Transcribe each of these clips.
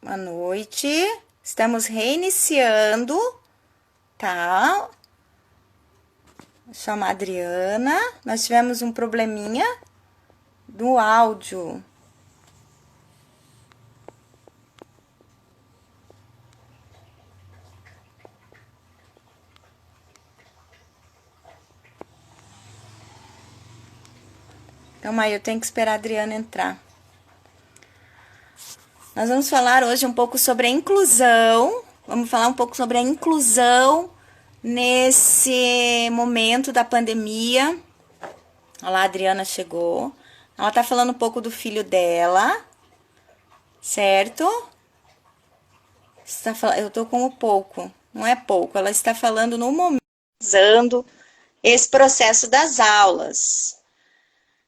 Boa noite. Estamos reiniciando, tá? Vou chamar a Adriana. Nós tivemos um probleminha do áudio. Então, aí eu tenho que esperar a Adriana entrar. Nós vamos falar hoje um pouco sobre a inclusão. Vamos falar um pouco sobre a inclusão nesse momento da pandemia. Olha lá, a Adriana chegou. Ela tá falando um pouco do filho dela, certo? Eu tô com o pouco, não é pouco. Ela está falando no momento, usando esse processo das aulas.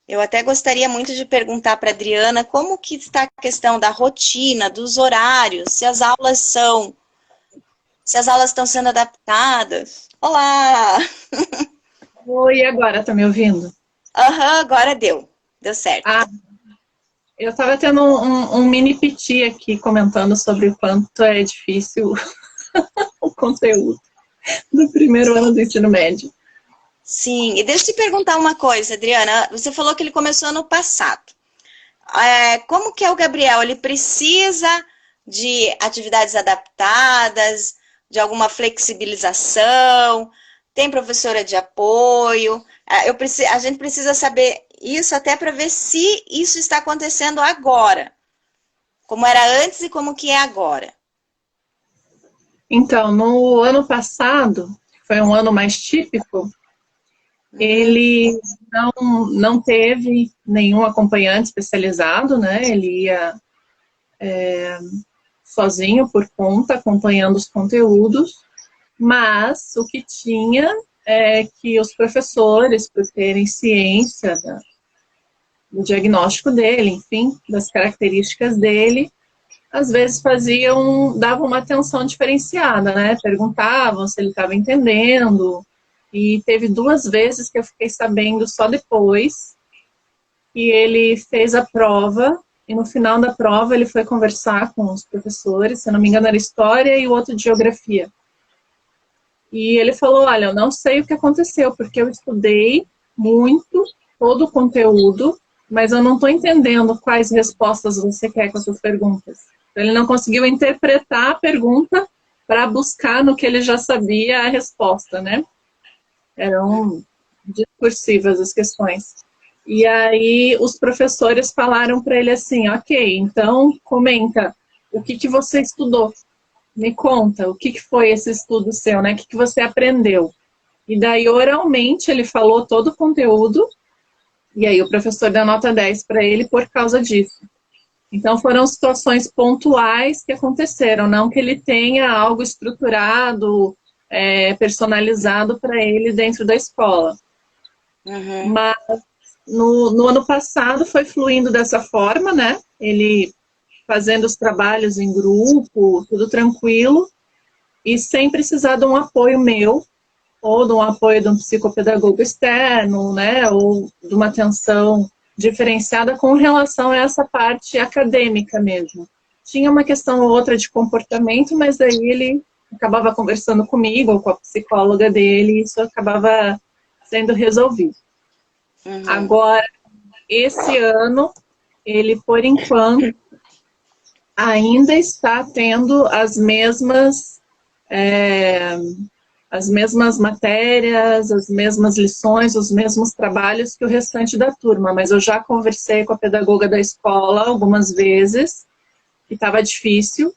Eu até gostaria muito de perguntar para a Adriana como que está a questão da rotina, dos horários, se as aulas estão sendo adaptadas. Olá! Oi, agora, tá me ouvindo? Aham, agora deu certo. Ah, eu estava tendo um mini piti aqui comentando sobre o quanto é difícil o conteúdo do primeiro ano do ensino médio. Sim, e deixa eu te perguntar uma coisa, Adriana. Você falou que ele começou ano passado. Como que é o Gabriel? Ele precisa de atividades adaptadas, de alguma flexibilização? Tem professora de apoio? A gente precisa saber isso até para ver se isso está acontecendo agora. Como era antes e como que é agora. Então, no ano passado, que foi um ano mais típico, ele não teve nenhum acompanhante especializado, né? Ele ia sozinho, por conta, acompanhando os conteúdos, mas o que tinha é que os professores, por terem ciência do diagnóstico dele, enfim, das características dele, às vezes davam uma atenção diferenciada, né? Perguntavam se ele estava entendendo, e teve 2 vezes que eu fiquei sabendo só depois que ele fez a prova, e no final da prova ele foi conversar com os professores, se não me engano era História e o outro de Geografia. E ele falou, olha, eu não sei o que aconteceu, porque eu estudei muito todo o conteúdo, mas eu não estou entendendo quais respostas você quer com as suas perguntas. Então, ele não conseguiu interpretar a pergunta para buscar no que ele já sabia a resposta, né? Eram discursivas as questões. E aí os professores falaram para ele assim, ok, então comenta o que você estudou. Me conta, o que foi esse estudo seu, né? O que você aprendeu? E daí, oralmente, ele falou todo o conteúdo, e aí o professor deu nota 10 para ele por causa disso. Então, foram situações pontuais que aconteceram, não que ele tenha algo estruturado, personalizado para ele dentro da escola. Mas no ano passado foi fluindo dessa forma, né? Ele fazendo os trabalhos em grupo, tudo tranquilo, e sem precisar de um apoio meu, ou de um apoio de um psicopedagogo externo, né, ou de uma atenção diferenciada com relação a essa parte acadêmica mesmo. Tinha uma questão ou outra de comportamento, mas daí ele acabava conversando comigo ou com a psicóloga dele, e isso acabava sendo resolvido. Agora, esse ano, ele, por enquanto, ainda está tendo as mesmas matérias, as mesmas lições, os mesmos trabalhos que o restante da turma, mas eu já conversei com a pedagoga da escola algumas vezes, que estava difícil,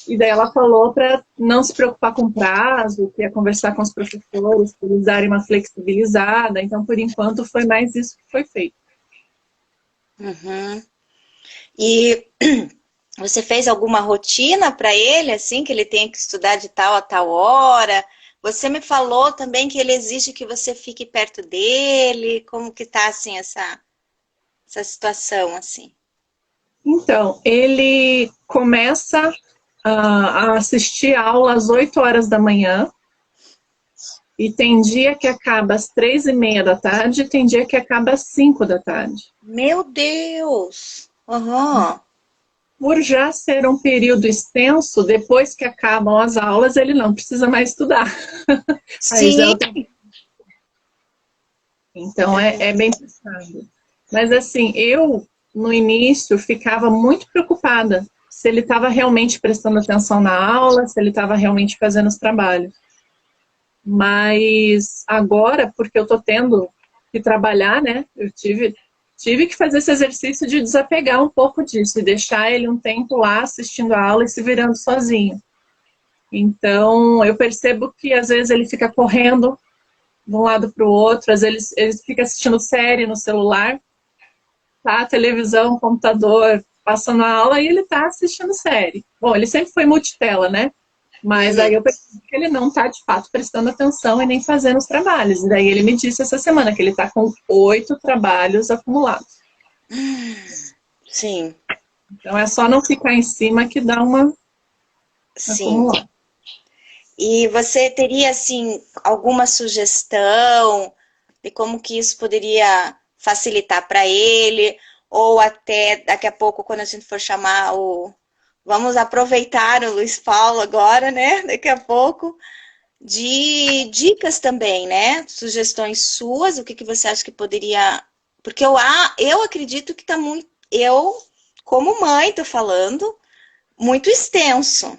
e daí ela falou para não se preocupar com prazo, que ia conversar com os professores, para eles darem uma flexibilizada, então por enquanto foi mais isso que foi feito. E você fez alguma rotina para ele, assim, que ele tenha que estudar de tal a tal hora? Você me falou também que ele exige que você fique perto dele. Como que tá, assim, essa situação, assim? Então, ele começa a assistir a aula às 8 horas da manhã, e tem dia que acaba às 3:30 da tarde, e tem dia que acaba às 5 da tarde. Meu Deus! por já ser um período extenso, depois que acabam as aulas, ele não precisa mais estudar. Aí já é Sim. o tempo. Então, é bem pensado. Mas, assim, eu, no início, ficava muito preocupada se ele estava realmente prestando atenção na aula, se ele estava realmente fazendo os trabalhos. Mas agora, porque eu estou tendo que trabalhar, né, eu tive que fazer esse exercício de desapegar um pouco disso e deixar ele um tempo lá assistindo a aula e se virando sozinho. Então, eu percebo que às vezes ele fica correndo de um lado para o outro, às vezes ele fica assistindo série no celular, tá? Televisão, computador, passando a aula e ele tá assistindo série. Bom, ele sempre foi multitela, né? Mas aí eu percebi que ele não tá, de fato, prestando atenção e nem fazendo os trabalhos. E daí ele me disse essa semana que ele tá com 8 trabalhos acumulados. Sim. Então é só não ficar em cima que dá uma Sim. acumulada. E você teria, assim, alguma sugestão de como que isso poderia facilitar para ele? Ou até daqui a pouco, quando a gente for chamar o... Vamos aproveitar o Luiz Paulo agora, né? Daqui a pouco. De dicas também, né? Sugestões suas, o que que você acha que poderia... Porque eu acredito que está muito... Eu, como mãe, tô falando, muito extenso.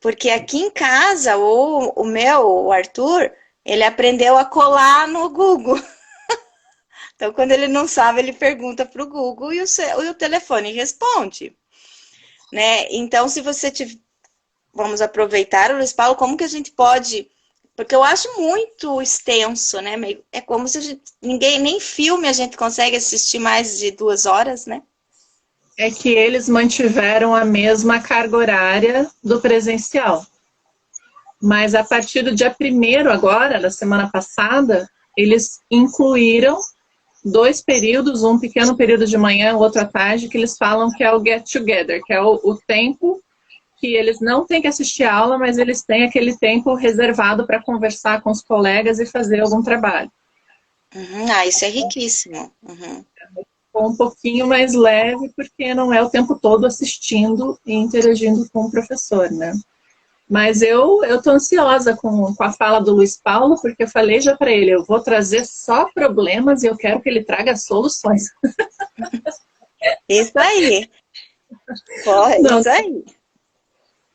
Porque aqui em casa, o Arthur, ele aprendeu a colar no Google. Então, quando ele não sabe, ele pergunta para o Google e o telefone responde. Né? Então, se você tiver... Vamos aproveitar, Luiz Paulo, como que a gente pode... Porque eu acho muito extenso, né? É como se a gente... nem filme a gente consegue assistir mais de 2 horas, né? É que eles mantiveram a mesma carga horária do presencial. Mas a partir do dia 1º agora, da semana passada, eles incluíram 2 períodos, um pequeno período de manhã, outro à tarde, que eles falam que é o get together, que é o tempo que eles não têm que assistir a aula, mas eles têm aquele tempo reservado para conversar com os colegas e fazer algum trabalho. Isso é riquíssimo. Um pouquinho mais leve, porque não é o tempo todo assistindo e interagindo com o professor, né? Mas eu tô ansiosa com a fala do Luiz Paulo, porque eu falei já para ele, eu vou trazer só problemas e eu quero que ele traga soluções. Isso aí. Isso aí.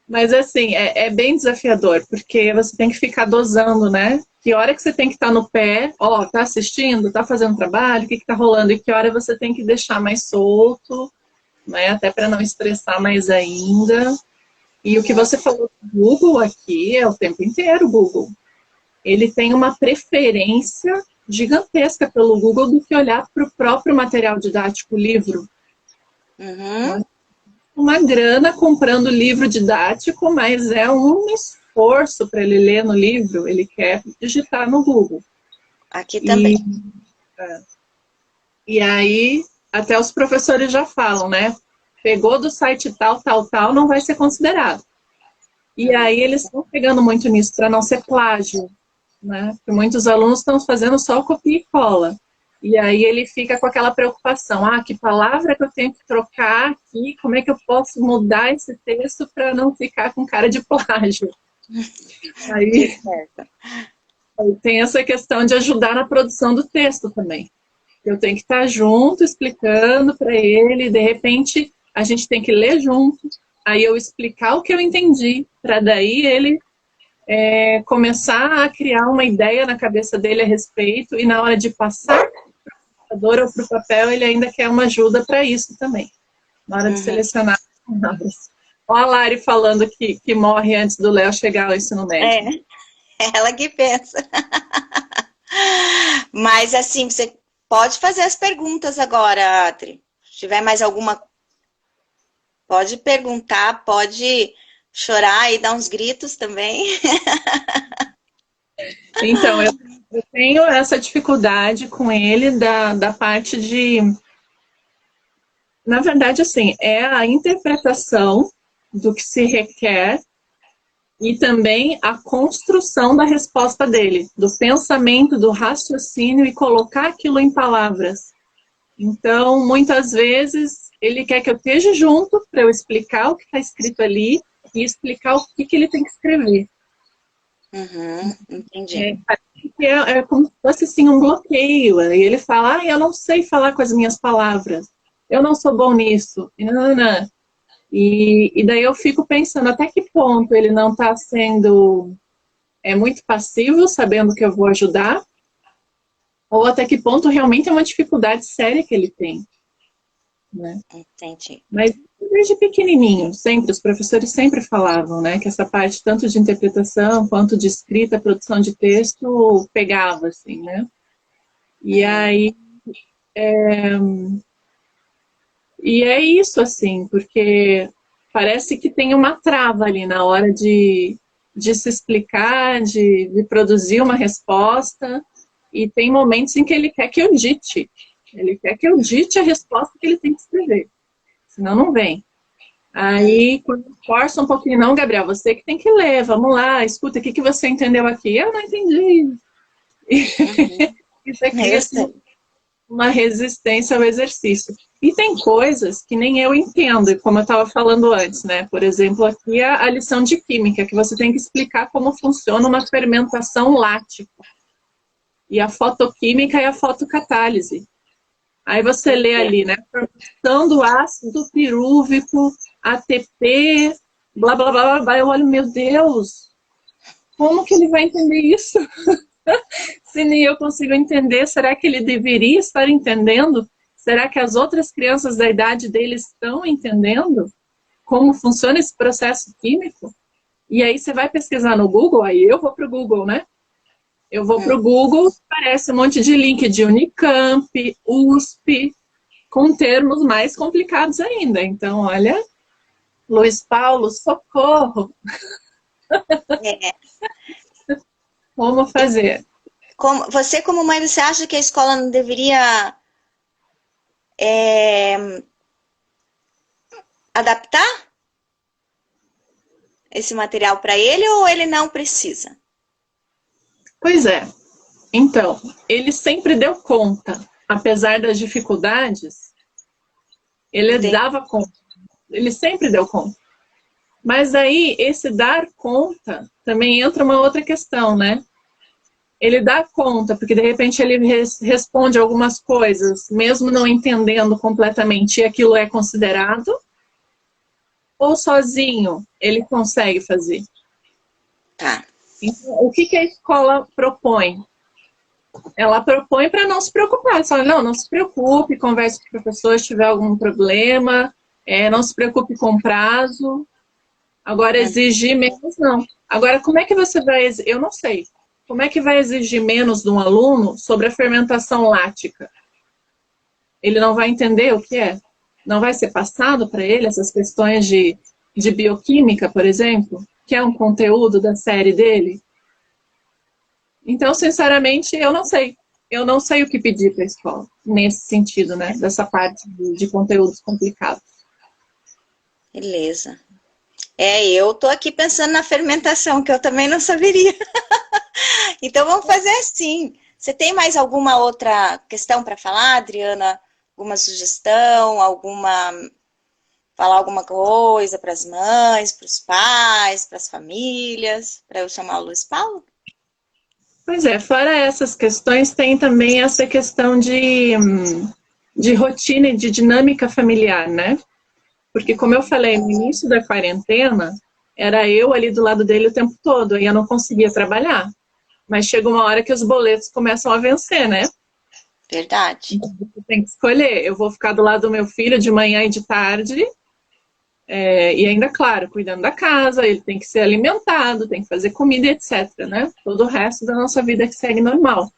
Mas assim, é bem desafiador, porque você tem que ficar dosando, né? Que hora que você tem que estar no pé, tá assistindo, tá fazendo trabalho, o que tá rolando, e que hora você tem que deixar mais solto, né? Até para não estressar mais ainda. E o que você falou do Google aqui é o tempo inteiro, Google. Ele tem uma preferência gigantesca pelo Google do que olhar para o próprio material didático, livro. Uma grana comprando livro didático, mas é um esforço para ele ler no livro, ele quer digitar no Google. Aqui também. E aí, até os professores já falam, né? Pegou do site tal, não vai ser considerado. E aí eles estão pegando muito nisso para não ser plágio, né? Porque muitos alunos estão fazendo só copia e cola. E aí ele fica com aquela preocupação, que palavra que eu tenho que trocar aqui, como é que eu posso mudar esse texto para não ficar com cara de plágio? Aí tem essa questão de ajudar na produção do texto também. Eu tenho que estar junto, explicando para ele, de repente a gente tem que ler junto, aí eu explicar o que eu entendi, para daí ele começar a criar uma ideia na cabeça dele a respeito, e na hora de passar para o computador ou para o papel, ele ainda quer uma ajuda para isso também, na hora de selecionar as palavras. Olha a Lari falando que morre antes do Léo chegar ao ensino médio. É ela que pensa. Mas assim, você pode fazer as perguntas agora, Adri. Se tiver mais alguma, pode perguntar, pode chorar e dar uns gritos também. Então, eu tenho essa dificuldade com ele da parte de... Na verdade, assim, é a interpretação do que se requer e também a construção da resposta dele, do pensamento, do raciocínio e colocar aquilo em palavras. Então, muitas vezes, ele quer que eu esteja junto para eu explicar o que está escrito ali e explicar o que ele tem que escrever. Entendi. É como se fosse assim, um bloqueio. E ele fala, eu não sei falar com as minhas palavras. Eu não sou bom nisso. E daí eu fico pensando até que ponto ele não está sendo muito passivo, sabendo que eu vou ajudar, ou até que ponto realmente é uma dificuldade séria que ele tem. Né? Entendi. Mas desde pequenininho, sempre, os professores sempre falavam, né, que essa parte tanto de interpretação quanto de escrita, produção de texto, pegava, assim, né? E aí, e é isso, assim, porque parece que tem uma trava ali na hora de se explicar, de produzir uma resposta, e tem momentos em que ele quer que eu dite. Ele quer que eu dite a resposta que ele tem que escrever. Senão não vem. Aí, quando força um pouquinho, não, Gabriel, você que tem que ler, vamos lá, escuta, o que você entendeu aqui? Eu não entendi. Isso aqui é assim, uma resistência ao exercício. E tem coisas que nem eu entendo, como eu estava falando antes, né? Por exemplo, aqui a lição de química, que você tem que explicar como funciona uma fermentação lática. E a fotoquímica e a fotocatálise. Aí você lê ali, né? Formação do ácido pirúvico, ATP, blá, blá, blá, blá, blá. Eu olho, meu Deus, como que ele vai entender isso? Se nem eu consigo entender, será que ele deveria estar entendendo? Será que as outras crianças da idade dele estão entendendo como funciona esse processo químico? E aí você vai pesquisar no Google, aí eu vou para o Google, né? Eu vou para o Google, aparece um monte de link de Unicamp, USP, com termos mais complicados ainda. Então, olha, Luiz Paulo, socorro! Como fazer? Você, como mãe, você acha que a escola não deveria adaptar esse material para ele ou ele não precisa? Pois é. Então, ele sempre deu conta. Apesar das dificuldades, ele dava conta. Ele sempre deu conta. Mas aí, esse dar conta, também entra uma outra questão, né? Ele dá conta, porque de repente ele responde algumas coisas, mesmo não entendendo completamente, e aquilo é considerado, ou sozinho ele consegue fazer. Tá. Então, o que a escola propõe? Ela propõe para não se preocupar. Ela fala, não se preocupe, converse com o professor se tiver algum problema, não se preocupe com prazo. Agora, exigir menos, não. Agora, como é que você vai... Eu não sei. Como é que vai exigir menos de um aluno sobre a fermentação lática? Ele não vai entender o que é? Não vai ser passado para ele essas questões de bioquímica, por exemplo, que é um conteúdo da série dele? Então, sinceramente, eu não sei. Eu não sei o que pedir para a escola, nesse sentido, né? Dessa parte de conteúdos complicados. Beleza. Eu tô aqui pensando na fermentação, que eu também não saberia. Então, vamos fazer assim. Você tem mais alguma outra questão para falar, Adriana? Alguma sugestão? Falar alguma coisa para as mães, para os pais, para as famílias? Para eu chamar o Luiz Paulo? Pois é, fora essas questões, tem também essa questão de rotina e de dinâmica familiar, né? Porque, como eu falei, no início da quarentena, era eu ali do lado dele o tempo todo, e eu não conseguia trabalhar. Mas chega uma hora que os boletos começam a vencer, né? Verdade. Então, você tem que escolher. Eu vou ficar do lado do meu filho de manhã e de tarde, e ainda, claro, cuidando da casa, ele tem que ser alimentado, tem que fazer comida, etc, né? Todo o resto da nossa vida que segue normal.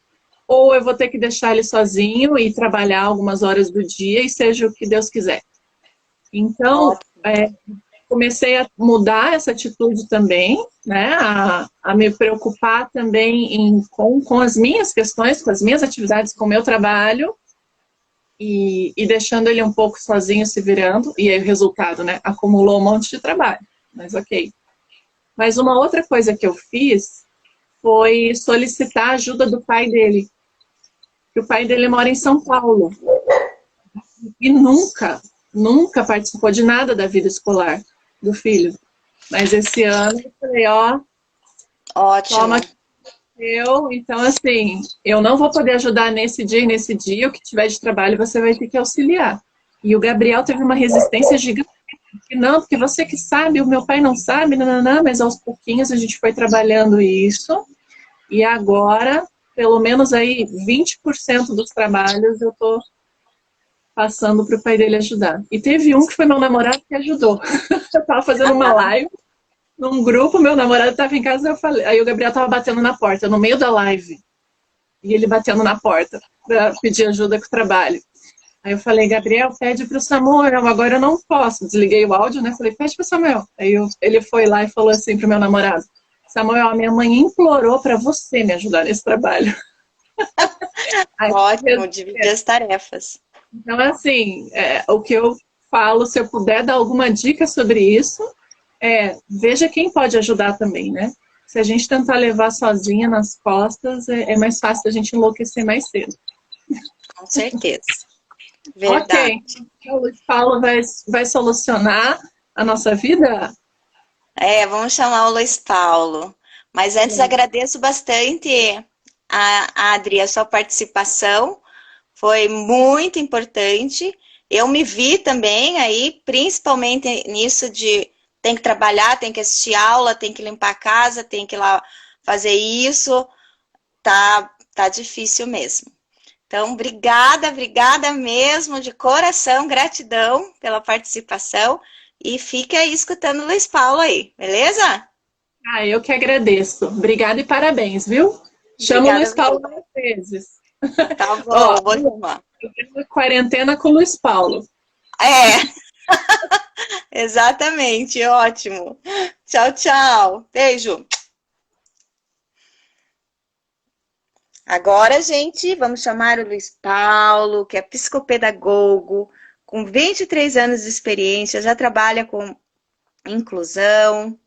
Ou eu vou ter que deixar ele sozinho e trabalhar algumas horas do dia e seja o que Deus quiser. Então, comecei a mudar essa atitude também, né? A me preocupar também com as minhas questões, com as minhas atividades, com o meu trabalho, e deixando ele um pouco sozinho se virando, e aí o resultado, né? Acumulou um monte de trabalho, mas ok. Mas uma outra coisa que eu fiz foi solicitar a ajuda do pai dele, que o pai dele mora em São Paulo. E nunca nunca participou de nada da vida escolar do filho. Mas esse ano eu falei, ó, Ótimo. toma eu, então assim, eu não vou poder ajudar nesse dia e nesse dia, o que tiver de trabalho você vai ter que auxiliar. E o Gabriel teve uma resistência gigante, porque não, porque você que sabe, o meu pai não sabe, nananã, mas aos pouquinhos a gente foi trabalhando isso, e agora, pelo menos aí 20% dos trabalhos eu tô passando para o pai dele ajudar. E teve um que foi meu namorado que ajudou. Eu tava fazendo uma live num grupo, meu namorado estava em casa, eu falei, aí o Gabriel tava batendo na porta, no meio da live. E ele batendo na porta para pedir ajuda com o trabalho. Aí eu falei, Gabriel, pede pro Samuel, agora eu não posso. Desliguei o áudio, né? Falei, pede pro Samuel. Aí ele foi lá e falou assim pro meu namorado, Samuel, a minha mãe implorou para você me ajudar nesse trabalho. Aí, Ótimo, dividir as tarefas. então, assim, o que eu falo, se eu puder dar alguma dica sobre isso, veja quem pode ajudar também, né? Se a gente tentar levar sozinha nas costas, é mais fácil a gente enlouquecer mais cedo. Com certeza. Ok, Verdade. então o Luiz Paulo vai solucionar a nossa vida? Vamos chamar o Luiz Paulo. Mas antes agradeço bastante a Adri, a sua participação. Foi muito importante. Eu me vi também aí, principalmente nisso de tem que trabalhar, tem que assistir aula, tem que limpar a casa, tem que ir lá fazer isso. Tá difícil mesmo. Então, obrigada mesmo, de coração, gratidão pela participação. E fica aí escutando o Luiz Paulo aí, beleza? Eu que agradeço. Obrigada e parabéns, viu? Chama o Obrigada Luiz Paulo mesmo. mais vezes. Tá Ó, bom, vou chamar. quarentena com o Luiz Paulo. É, exatamente, ótimo. Tchau, tchau. Beijo. Agora, gente, vamos chamar o Luiz Paulo, que é psicopedagogo, com 23 anos de experiência, já trabalha com inclusão.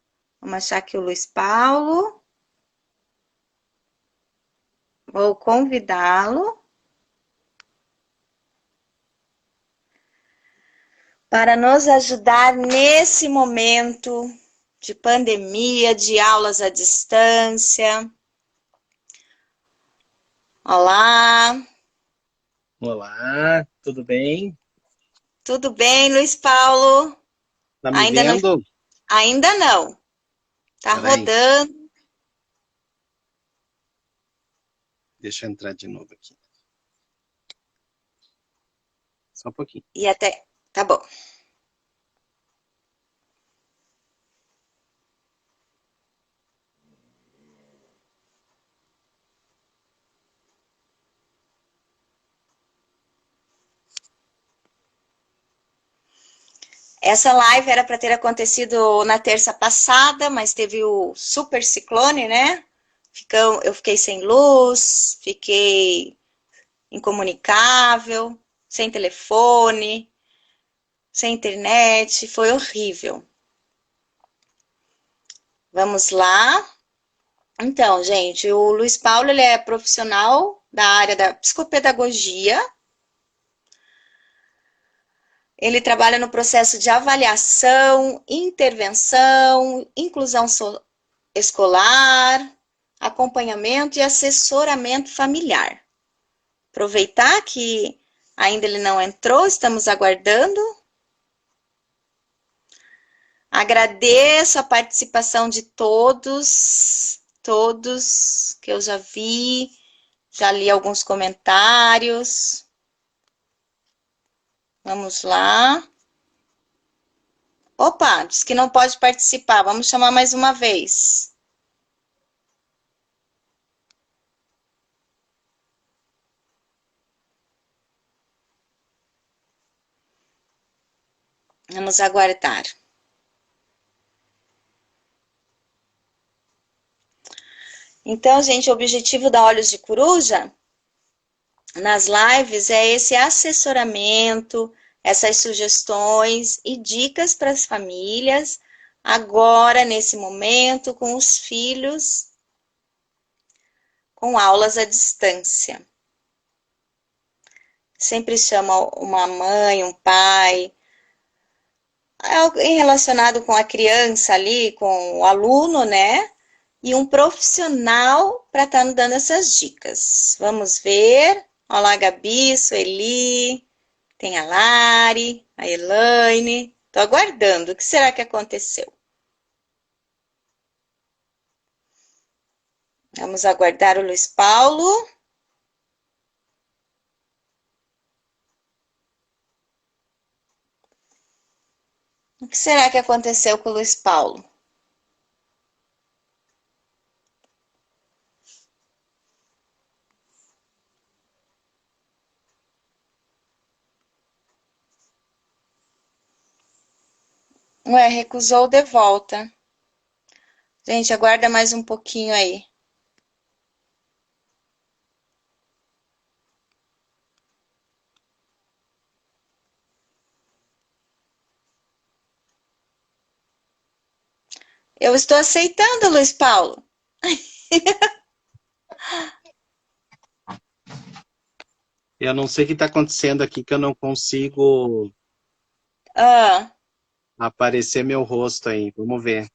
Vamos achar aqui o Luiz Paulo. Vou convidá-lo para nos ajudar nesse momento de pandemia, de aulas à distância. Olá. Olá, tudo bem? Tudo bem, Luiz Paulo? Tá me Ainda não, vendo? ainda não. Tá Peraí, rodando deixa eu entrar de novo aqui. Só um pouquinho. e até. Tá bom. Essa live era para ter acontecido na terça passada, mas teve o super ciclone, né? Eu fiquei sem luz, fiquei incomunicável, sem telefone, sem internet, foi horrível. Vamos lá. Então, gente, o Luiz Paulo ele é profissional da área da psicopedagogia. Ele trabalha no processo de avaliação, intervenção, inclusão escolar, acompanhamento e assessoramento familiar. Aproveitar que ainda ele não entrou, estamos aguardando. Agradeço a participação de todos que eu já vi, já li alguns comentários. Vamos lá. Opa, diz que não pode participar. Vamos chamar mais uma vez. Vamos aguardar. Então, gente, o objetivo da Olhos de Coruja nas lives é esse assessoramento, essas sugestões e dicas para as famílias, agora, nesse momento, com os filhos, com aulas à distância. Sempre chama uma mãe, um pai, relacionado com a criança ali, com o aluno, né? E um profissional para estar nos dando essas dicas. Vamos ver. Olá, Gabi, Sueli, tem a Lari, a Elaine. Estou aguardando. O que será que aconteceu? Vamos aguardar o Luiz Paulo. O que será que aconteceu com o Luiz Paulo? Ué, recusou de volta. Gente, aguarda mais um pouquinho aí. Eu estou aceitando, Luiz Paulo. Eu não sei o que está acontecendo aqui, que eu não consigo Ah, aparecer meu rosto aí. Vamos ver.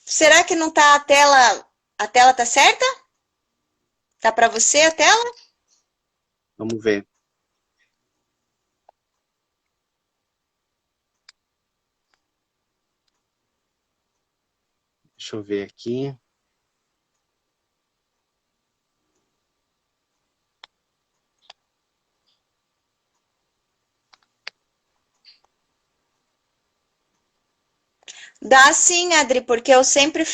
será que não tá a tela? A tela tá certa? Tá para você a tela? Vamos ver. Deixa eu ver aqui. Dá sim, Adri, porque eu sempre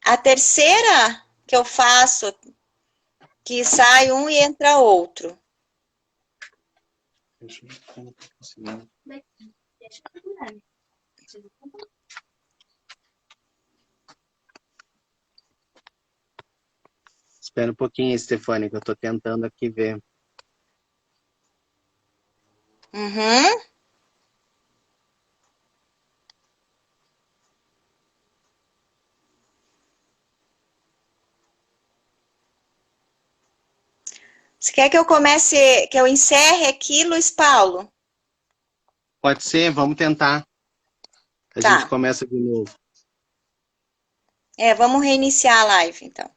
a terceira que eu faço, que sai um e entra outro. Deixa eu ver como que eu consigo. Espera um pouquinho, Stefânia, que eu estou tentando aqui ver. Uhum. Você quer que eu comece, que eu encerre aqui, Luiz Paulo? Pode ser, vamos tentar. A gente Tá. começa de novo. Vamos reiniciar a live, então.